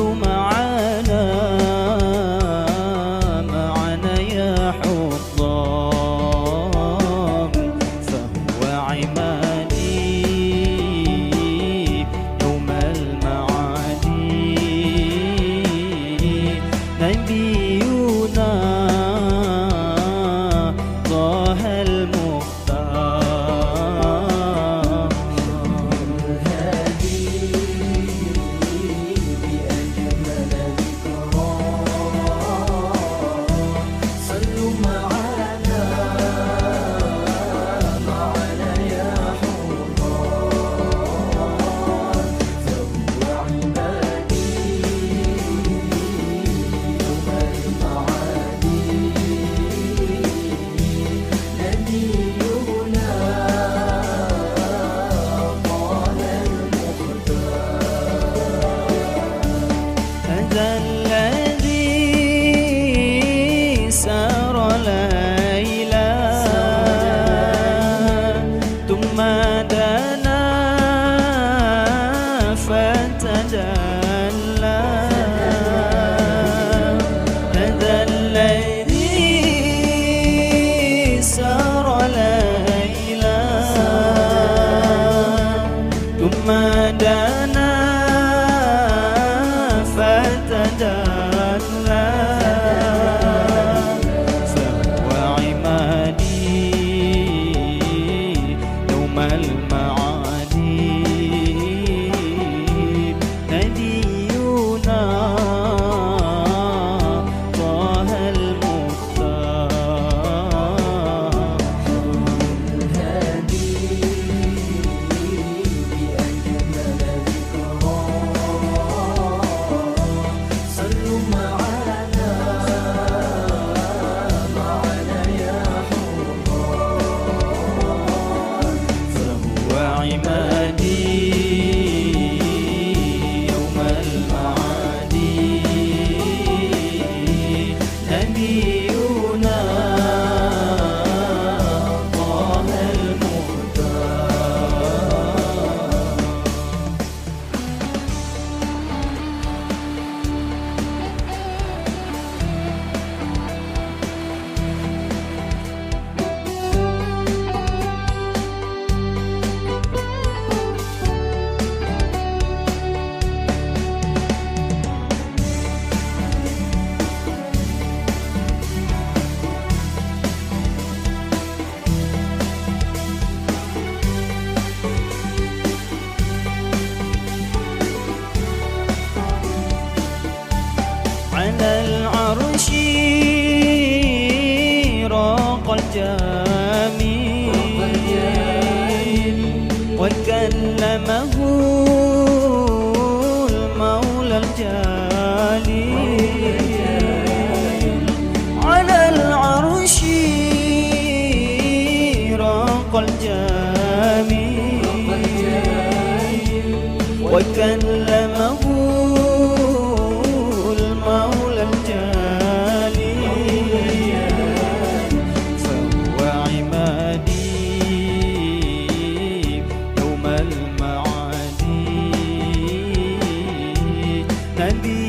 صلوا معنا يا حطام، فهو عمادي يوم المعادي. نبينا طه المختار، الهادي بأجمل ذكرى. صلوا معنا يا حطام، فهو عبادي يوم المعادي. نبينا طه المختار. هذا الذي سار ليلا ثم دنا فتدلى. هذا الذي سار ليلا ثم دنا فتدلى، فهو عمادي يوم المعادي. نبينا طه المختار، الهادي بأجمل ذكرى. صلوا معنا يا حطام، فهو عمادي يوم المعادي. نبينا طه على العرش راق الجميل وكلمه المولى الجليل. على العرش راق الجميل وكلمه المولى الجليل، فهو عمادي يوم المعادي. نبي